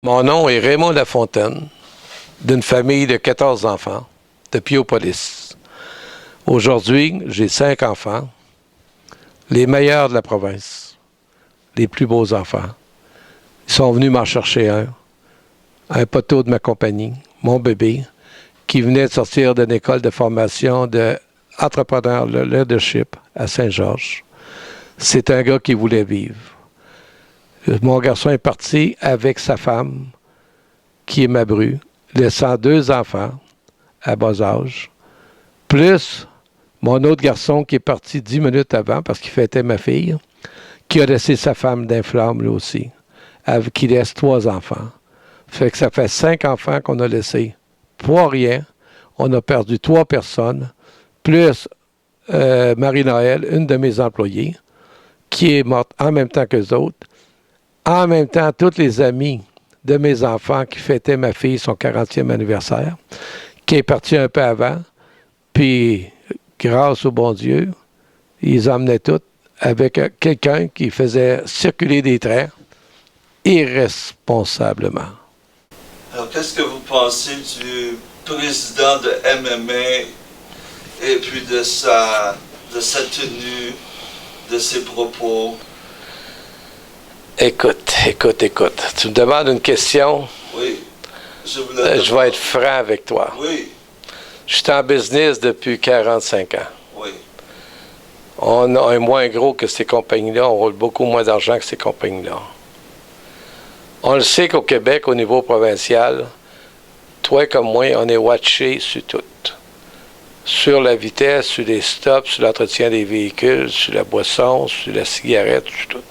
Mon nom est Raymond Lafontaine, d'une famille de 14 enfants, de Piopolis. Aujourd'hui, j'ai 5 enfants, les meilleurs de la province, les plus beaux enfants. Ils sont venus m'en chercher un poteau de ma compagnie, mon bébé, qui venait de sortir d'une école de formation d'entrepreneur leadership à Saint-Georges. C'est un gars qui voulait vivre. Mon garçon est parti avec sa femme, qui est ma bru, laissant 2 enfants à bas âge, plus mon autre garçon qui est parti 10 minutes avant parce qu'il fêtait ma fille, qui a laissé sa femme d'inflamme lui aussi, qui laisse 3 enfants. Fait que ça fait 5 enfants qu'on a laissés pour rien. On a perdu 3 personnes, plus Marie-Noël, une de mes employées, qui est morte en même temps que les autres. En même temps, tous les amis de mes enfants qui fêtaient ma fille son 40e anniversaire, qui est parti un peu avant, puis grâce au bon Dieu, ils emmenaient tous avec quelqu'un qui faisait circuler des trains irresponsablement. Alors, qu'est-ce que vous pensez du président de MMA et puis de sa tenue, de ses propos? Écoute. Tu me demandes une question? Oui. Je vais être franc avec toi. Oui. Je suis en business depuis 45 ans. Oui. On est moins gros que ces compagnies-là. On roule beaucoup moins d'argent que ces compagnies-là. On le sait qu'au Québec, au niveau provincial, toi comme moi, on est watché sur tout. Sur la vitesse, sur les stops, sur l'entretien des véhicules, sur la boisson, sur la cigarette, sur tout.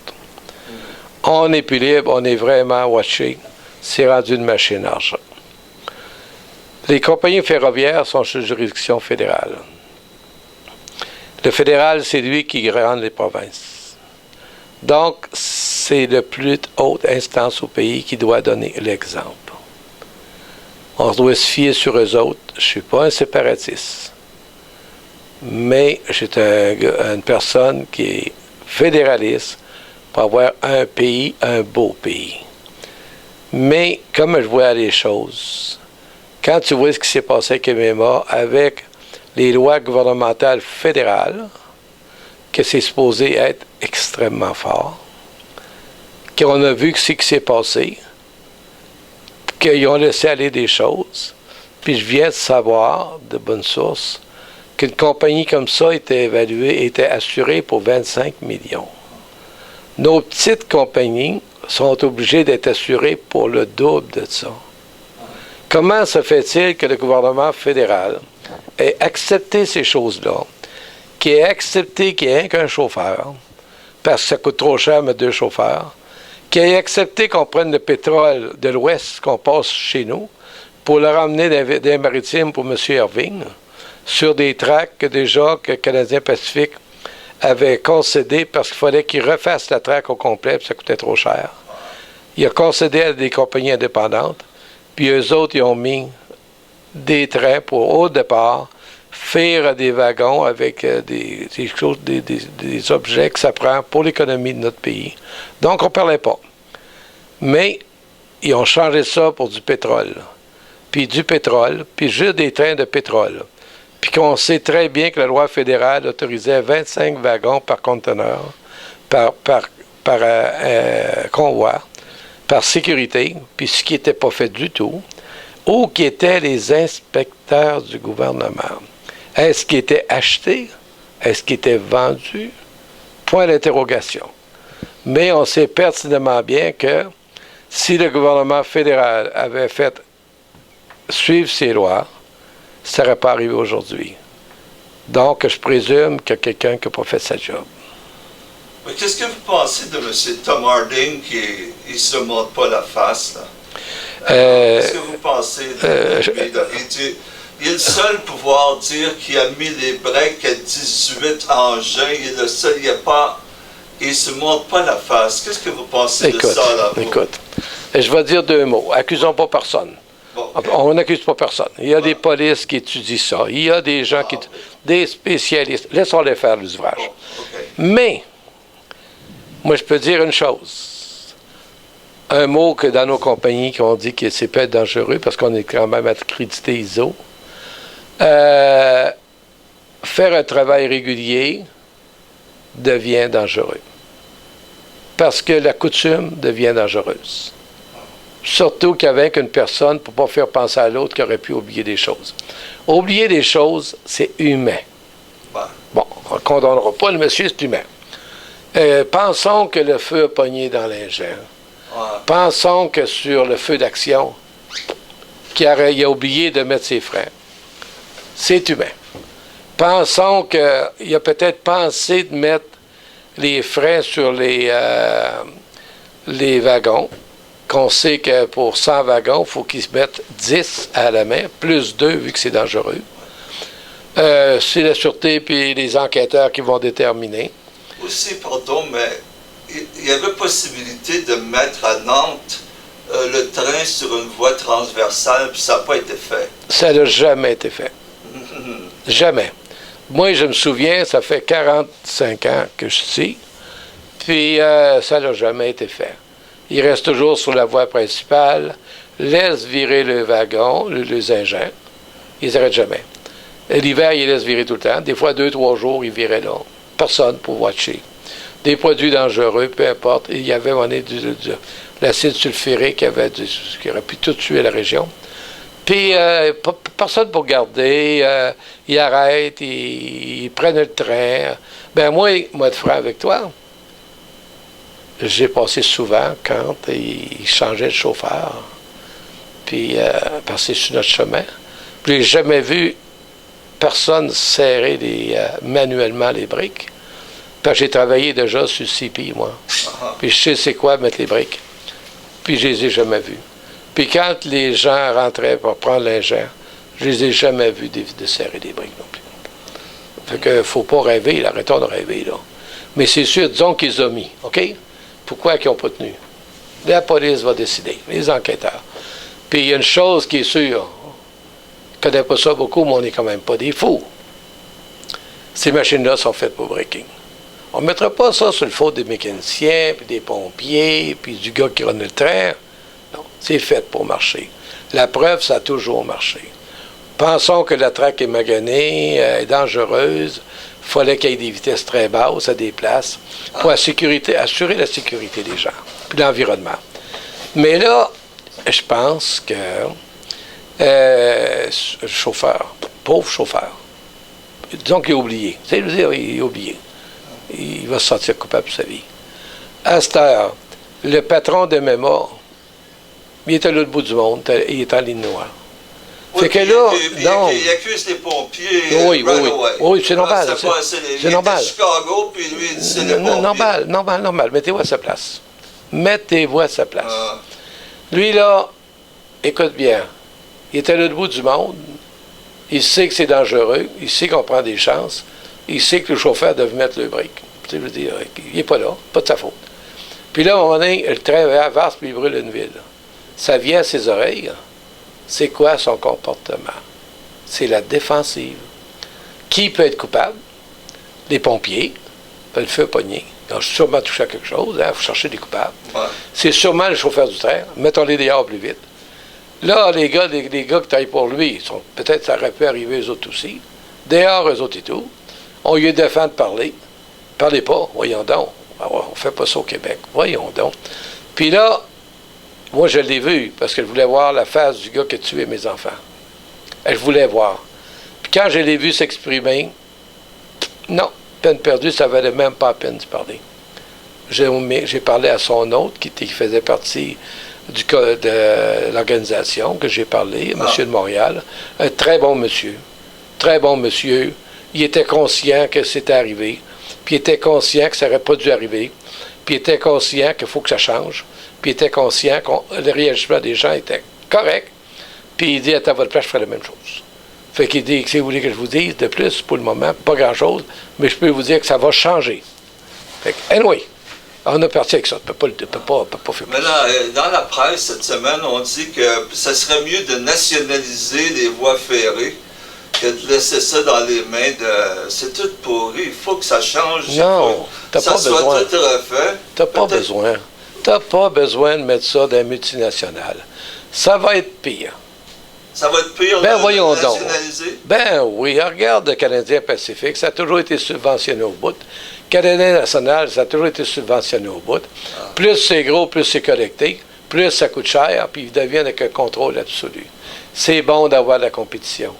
On n'est plus libre, on est vraiment watché. C'est rendu une machine à argent. Les compagnies ferroviaires sont sous juridiction fédérale. Le fédéral, c'est lui qui rend les provinces. Donc, c'est la plus haute instance au pays qui doit donner l'exemple. On doit se fier sur eux autres. Je ne suis pas un séparatiste. Mais je suis une personne qui est fédéraliste pour avoir un pays, un beau pays. Mais, comme je vois les choses, quand tu vois ce qui s'est passé avec MMA, avec les lois gouvernementales fédérales, que c'est supposé être extrêmement fort, qu'on a vu ce qui s'est passé, qu'ils ont laissé aller des choses, puis je viens de savoir, de bonne source, qu'une compagnie comme ça était assurée pour 25 millions. Nos petites compagnies sont obligées d'être assurées pour le double de ça. Comment se fait-il que le gouvernement fédéral ait accepté ces choses-là, qui ait accepté qu'il n'y ait qu'un chauffeur, parce que ça coûte trop cher mettre 2 chauffeurs, qui ait accepté qu'on prenne le pétrole de l'Ouest qu'on passe chez nous pour le ramener des maritimes pour M. Irving, sur des tracts que déjà que Canadien Pacifique avait concédé parce qu'il fallait qu'il refasse la traque au complet, puis ça coûtait trop cher. Il a concédé à des compagnies indépendantes, puis eux autres, ils ont mis des trains pour, au départ, faire des wagons avec des objets que ça prend pour l'économie de notre pays. Donc, on ne parlait pas. Mais, ils ont changé ça pour du pétrole. Puis juste des trains de pétrole. Puis qu'on sait très bien que la loi fédérale autorisait 25 wagons par conteneur, par convoi, par sécurité, puis ce qui n'était pas fait du tout, ou qui étaient les inspecteurs du gouvernement. Est-ce qu'il était acheté? Est-ce qu'il était vendu? Point d'interrogation. Mais on sait pertinemment bien que si le gouvernement fédéral avait fait suivre ces lois, ça n'aurait pas arrivé aujourd'hui. Donc, je présume qu'il y a quelqu'un qui n'a pas fait sa job. Mais qu'est-ce que vous pensez de M. Tom Harding qui ne se montre pas la face, là? Qu'est-ce que vous pensez de lui? Il est le seul pouvoir dire qu'il a mis les breaks à 18 engins. Il est le seul, il ne se montre pas la face. Qu'est-ce que vous pensez de ça, là? Écoute, je vais dire 2 mots. Accusons pas personne. Okay. On n'accuse pas personne. Il y a des polices qui étudient ça. Il y a des gens des spécialistes. Laissons-les faire l'ouvrage. Okay. Mais, moi, je peux dire une chose. un mot que dans nos compagnies qu'on dit que c'est peut être dangereux parce qu'on est quand même accrédité ISO. Faire un travail régulier devient dangereux. Parce que la coutume devient dangereuse. Surtout qu'avec une personne, pour ne pas faire penser à l'autre qui aurait pu oublier des choses. Oublier des choses, c'est humain. Bon, on ne condamnera pas, le monsieur, c'est humain. Pensons que le feu a pogné dans l'ingénieur. Pensons que sur le feu d'action, il a oublié de mettre ses freins. C'est humain. Pensons qu'il a peut-être pensé de mettre les freins sur les wagons, qu'on sait que pour 100 wagons, il faut qu'ils se mettent 10 à la main, plus 2 vu que c'est dangereux. C'est la sûreté puis les enquêteurs qui vont déterminer. Aussi, pardon, mais il y avait possibilité de mettre à Nantes le train sur une voie transversale, puis ça n'a pas été fait. Ça n'a jamais été fait. Jamais. Moi, je me souviens, ça fait 45 ans que je suis ici, puis ça n'a jamais été fait. Il reste toujours sur la voie principale, laisse virer le wagon, les engins, ils n'arrêtent jamais. L'hiver, ils laissent virer tout le temps. Des fois, 2-3 jours, ils viraient là. Personne pour watcher. Des produits dangereux, peu importe. Il y avait de l'acide sulfurique qui aurait pu tout tuer la région. Puis, personne pour garder. Ils arrêtent, ils prennent le train. Ben moi, de franc avec toi, j'ai passé souvent quand ils changeaient de chauffeur. Puis, passer sur notre chemin. Puis, j'ai jamais vu personne serrer manuellement les briques. Parce que j'ai travaillé déjà sur CP, moi. Puis je sais c'est quoi mettre les briques. Puis je les ai jamais vus. Puis quand les gens rentraient pour prendre l'ingénieur, je les ai jamais vus de serrer des briques non plus. Fait que faut pas rêver, là, arrêtons de rêver, là. Mais c'est sûr, disons qu'ils ont mis, OK? Pourquoi ils n'ont pas tenu? La police va décider, les enquêteurs. Puis il y a une chose qui est sûre, je ne connais pas ça beaucoup, mais on n'est quand même pas des fous. Ces machines-là sont faites pour breaking. On ne mettra pas ça sur le faute des mécaniciens, puis des pompiers, puis du gars qui run le train. Non, c'est fait pour marcher. La preuve, ça a toujours marché. Pensons que la traque est maganée, est dangereuse. Il fallait qu'il y ait des vitesses très basses à des places pour assurer la sécurité des gens, puis l'environnement. Mais là, je pense que le chauffeur, pauvre chauffeur, disons qu'il a oublié. C'est le dire, il a oublié. Il va se sentir coupable de sa vie. À cette heure, le patron de MMA, il est à l'autre bout du monde, il est en ligne noire. Oui, fait que là, il accuse les pompiers. Oui, c'est normal. C'est normal. Chicago, puis lui, il dit c'est les pompiers. Normal. Mettez-vous à sa place. Mettez-vous à sa place. Lui, là, écoute bien, il est à l'autre bout du monde. Il sait que c'est dangereux. Il sait qu'on prend des chances. Il sait que le chauffeur doit mettre le break. Tu sais, je veux dire, il n'est pas là, pas de sa faute. Puis là, à un moment donné, le train avance puis il brûle une ville. Ça vient à ses oreilles. C'est quoi son comportement? C'est la défensive. Qui peut être coupable? Les pompiers. Le feu pogné. Ils ont sûrement touché à quelque chose. Il faut chercher des coupables. Ouais. C'est sûrement le chauffeur du train. Mettons-les dehors plus vite. Là, les gars qui travaillent pour lui, peut-être ça aurait pu arriver eux autres aussi. Dehors, eux autres et tout. On lui défend de parler. Parlez pas, voyons donc. On fait pas ça au Québec. Voyons donc. Puis là, moi, je l'ai vu parce que je voulais voir la face du gars qui a tué mes enfants. Je voulais voir. Puis quand je l'ai vu s'exprimer, non, peine perdue, ça valait même pas la peine de parler. J'ai parlé à son hôte qui faisait partie de l'organisation que j'ai parlé, monsieur de Montréal. Un très bon monsieur. Très bon monsieur. Il était conscient que c'était arrivé. Puis il était conscient que ça n'aurait pas dû arriver. Puis il était conscient qu'il faut que ça change. Puis il était conscient que le réagissement des gens était correct. Puis il dit, à votre place, je ferai la même chose. Fait qu'il dit, si vous voulez que je vous dise, de plus, pour le moment, pas grand-chose, mais je peux vous dire que ça va changer. Fait que, anyway, on a parti avec ça. On ne peut pas faire plus. Mais là, dans la presse, cette semaine, on dit que ça serait mieux de nationaliser les voies ferrées que de laisser ça dans les mains de... C'est tout pourri. Il faut que ça change. Non, t'as pas besoin. Ça soit tout refait. T'as pas besoin. T'as pas besoin de mettre ça dans les multinationales. Ça va être pire. Ça va être pire Ben voyons donc. nationalisé? Ben oui, regarde le Canadien Pacifique, ça a toujours été subventionné au bout. Le Canadien National, ça a toujours été subventionné au bout. Plus c'est gros, plus c'est collecté, plus ça coûte cher, puis ils deviennent avec un contrôle absolu. C'est bon d'avoir la compétition.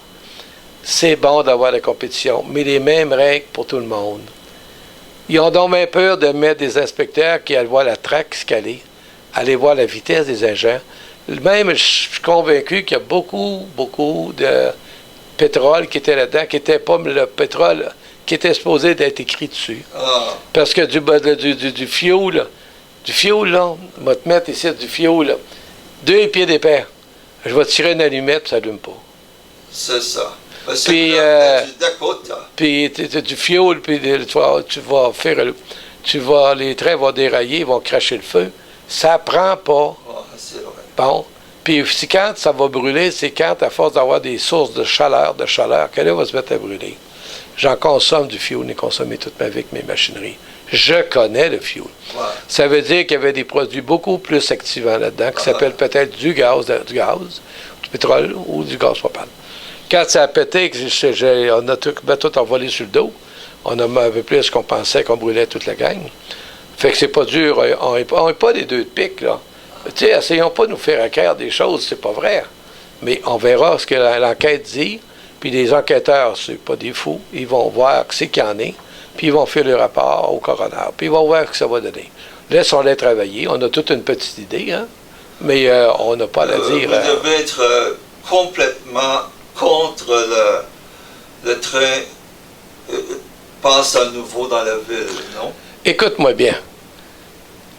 C'est bon d'avoir la compétition, mais les mêmes règles pour tout le monde. Ils ont donc bien peur de mettre des inspecteurs qui allaient voir la traque escalée, aller voir la vitesse des engins. Même, je suis convaincu qu'il y a beaucoup de pétrole qui était là-dedans, qui n'était pas le pétrole qui était supposé d'être écrit dessus. Parce que du fioul, là, on va te mettre ici du fioul, là, 2 pieds d'épais. Je vais tirer une allumette, ça n'allume pas. C'est ça. Puis, du Dakota. Puis du fioul, puis les trains vont dérailler, ils vont cracher le feu. Ça prend pas. C'est vrai. Bon. Puis quand ça va brûler, c'est quand, à force d'avoir des sources de chaleur, que là, va se mettre à brûler. J'en consomme du fioul, j'ai consommé toute ma vie avec mes machineries. Je connais le fioul. Ouais. Ça veut dire qu'il y avait des produits beaucoup plus activants là-dedans, qui s'appellent peut-être du gaz, du pétrole ou du gaz propane. Quand ça a pété, on a tout envolé sur le dos. On a un peu plus qu'on pensait qu'on brûlait toute la gang. Fait que c'est pas dur. On n'est pas des deux de pique, là. Tu sais, essayons pas de nous faire acquérir des choses, c'est pas vrai. Mais on verra ce que l'enquête dit, puis les enquêteurs, c'est pas des fous, ils vont voir ce qu'il y en est, puis ils vont faire le rapport au coroner, puis ils vont voir ce que ça va donner. Laissons-les travailler, on a toute une petite idée, hein, mais on n'a pas à dire. Vous devez être complètement contre le train passe à nouveau dans la ville, non? Écoute-moi bien.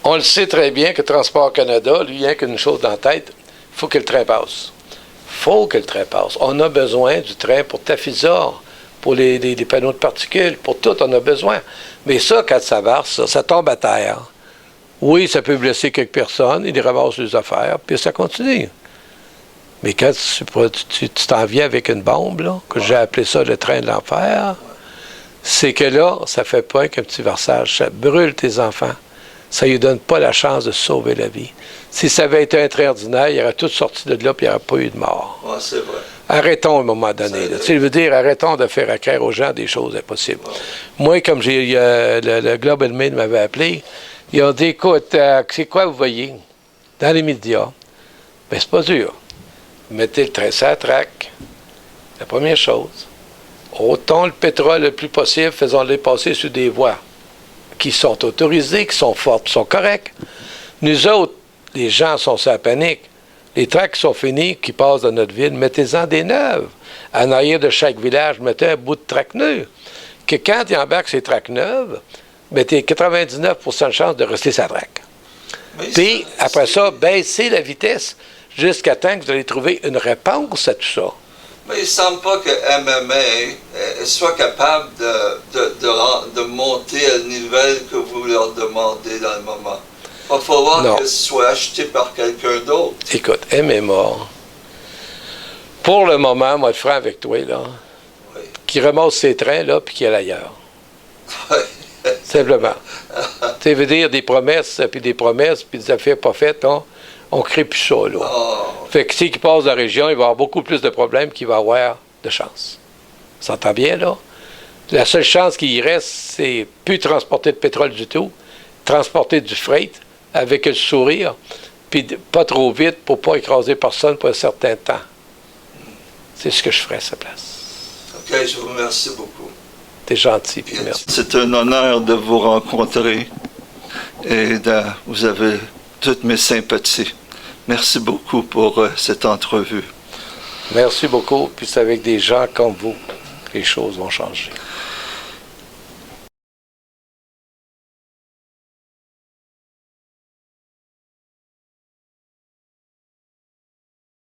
On le sait très bien que Transport Canada, lui, il a qu'une chose dans la tête, il faut que le train passe. Il faut que le train passe. On a besoin du train pour Tafisa, pour les panneaux de particules, pour tout, on a besoin. Mais ça, quand ça verse, ça tombe à terre. Oui, ça peut blesser quelques personnes, ils ramassent les affaires, puis ça continue. Mais quand tu t'en viens avec une bombe, là, que j'ai appelé ça le train de l'enfer, c'est que là, ça fait pas qu'un petit versage, ça brûle tes enfants. Ça ne lui donne pas la chance de sauver la vie. Si ça avait été un train ordinaire, il aurait tout sorti de là, puis il n'y aurait pas eu de mort. Ouais, c'est vrai. Arrêtons à un moment donné. Tu sais, je veux dire, arrêtons de faire accraire aux gens des choses impossibles. Ouais. Moi, comme le Globe and Mail m'avait appelé, ils ont dit, écoute, c'est quoi vous voyez dans les médias? Bien, c'est pas dur. Mettez le train sur la traque. La première chose. Ôtons le pétrole le plus possible, faisons-les passer sur des voies qui sont autorisées, qui sont fortes, qui sont correctes. Nous autres, les gens sont sur la panique. Les tracks qui sont finis, qui passent dans notre ville, mettez-en des neuves. En arrière de chaque village, mettez un bout de track neuf. Que quand ils embarquent ces tracks neuves, mettez 99% de chance de rester sur la track. Puis, après ça, baissez la vitesse jusqu'à temps que vous allez trouver une réponse à tout ça. Mais il ne semble pas que MMA soit capable de monter à le niveau que vous leur demandez dans le moment. Il va falloir que ce soit acheté par quelqu'un d'autre. Écoute, MMA, pour le moment, moi, je ferai avec toi, là, oui, qui ramasse ses trains, là, puis qui est ailleurs. Oui. Simplement. Tu veux dire des promesses, puis des affaires pas faites, hein? On ne crée plus ça, là. Oh. Fait que s'il passe dans la région, il va avoir beaucoup plus de problèmes qu'il va avoir de chance. Ça s'entend bien, là? La seule chance qu'il y reste, c'est plus transporter de pétrole du tout, transporter du freight avec le sourire, puis pas trop vite pour ne pas écraser personne pour un certain temps. C'est ce que je ferais à sa place. OK, je vous remercie beaucoup. T'es gentil, puis merci. C'est un honneur de vous rencontrer et vous avez toutes mes sympathies. Merci beaucoup pour cette entrevue. Merci beaucoup, puis c'est avec des gens comme vous que les choses vont changer.